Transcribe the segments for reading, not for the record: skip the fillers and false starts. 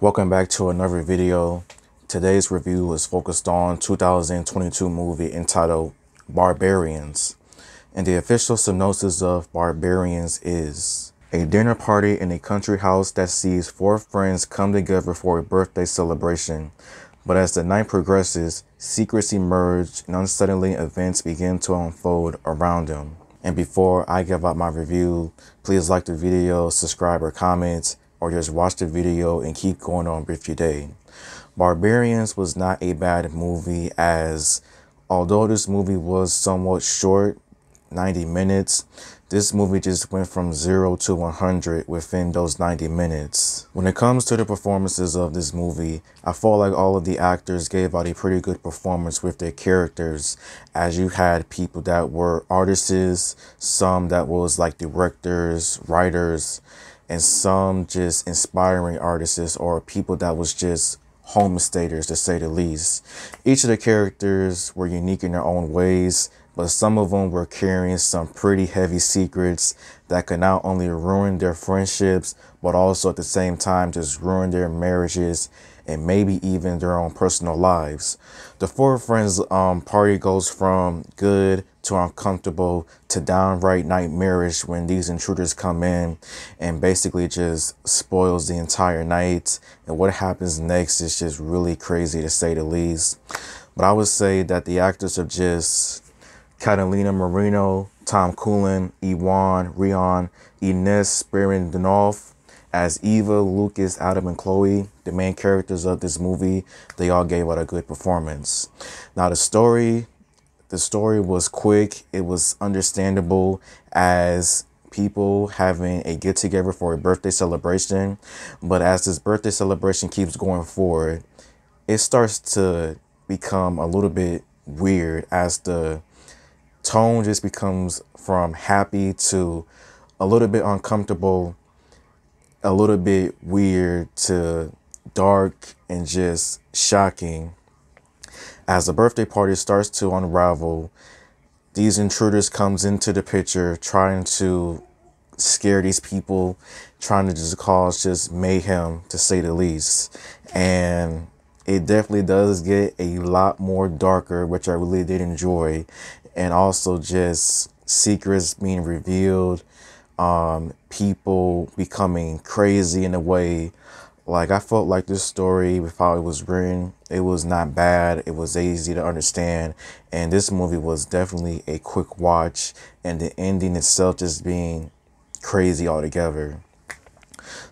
Welcome back to another video. Today's review is focused on 2022 movie entitled Barbarians. And the official synopsis of Barbarians is a dinner party in a country house that sees four friends come together for a birthday celebration. But as the night progresses, secrets emerge and unsettling events begin to unfold around them. And before I give out my review, please like the video, subscribe or comment, or just watch the video and keep going on with your day. Barbarians was not a bad movie, as although this movie was somewhat short, 90 minutes, this movie just went from 0 to 100 within those 90 minutes. When it comes to the performances of this movie, I felt like all of the actors gave out a pretty good performance with their characters, as you had people that were artists, some that was like directors, writers, and some just inspiring artists or people that was just homestaters, to say the least. Each of the characters were unique in their own ways, but some of them were carrying some pretty heavy secrets that could not only ruin their friendships, but also at the same time just ruin their marriages and maybe even their own personal lives. The four friends party goes from good to uncomfortable to downright nightmarish when these intruders come in and basically just spoils the entire night. And what happens next is just really crazy, to say the least. But I would say that the actors are just Catalina Marino, Tom Cullen, Iwan, Rion, Ines Spiridonov as Eva, Lucas, Adam, and Chloe, the main characters of this movie. They all gave out a good performance. Now the story was quick. It was understandable, as people having a get together for a birthday celebration. But as this birthday celebration keeps going forward, it starts to become a little bit weird, as the tone just becomes from happy to a little bit uncomfortable, a little bit weird to dark and just shocking. As the birthday party starts to unravel, these intruders comes into the picture trying to scare these people, trying to just cause just mayhem, to say the least. And it definitely does get a lot more darker, which I really did enjoy. And also just secrets being revealed, people becoming crazy in a way. Like, I felt like this story, with how it was written, it was not bad. It was easy to understand. And this movie was definitely a quick watch. And the ending itself just being crazy altogether.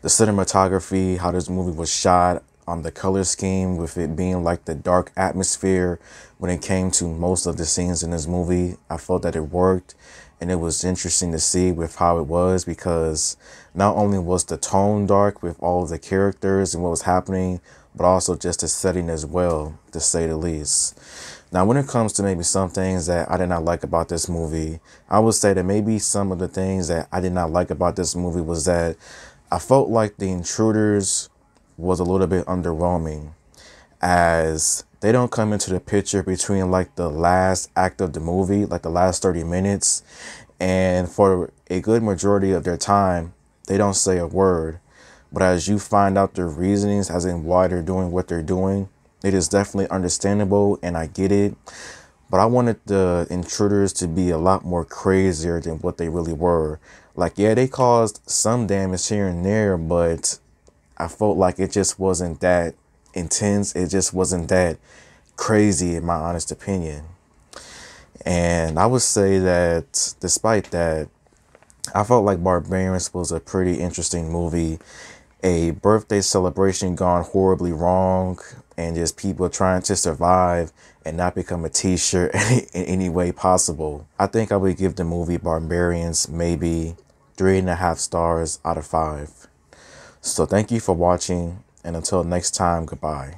The cinematography, how this movie was shot, on the color scheme, with it being like the dark atmosphere when it came to most of the scenes in this movie, I felt that it worked. And it was interesting to see with how it was, because not only was the tone dark with all of the characters and what was happening, but also just the setting as well, to say the least. Now, when it comes to maybe some things that I did not like about this movie, I would say that maybe some of the things that I did not like about this movie was that I felt like the intruders was a little bit underwhelming, as they don't come into the picture between like the last act of the movie, like the last 30 minutes. And for a good majority of their time, they don't say a word. But as you find out their reasonings, as in why they're doing what they're doing, it is definitely understandable, and I get it. But I wanted the intruders to be a lot more crazier than what they really were. Like, yeah, they caused some damage here and there, but I felt like it just wasn't that intense. It just wasn't that crazy, in my honest opinion. And I would say that despite that, I felt like Barbarians was a pretty interesting movie. A birthday celebration gone horribly wrong, and just people trying to survive and not become a t-shirt in any way possible. I think I would give the movie Barbarians maybe 3.5 stars out of 5. So thank you for watching, and until next time, goodbye.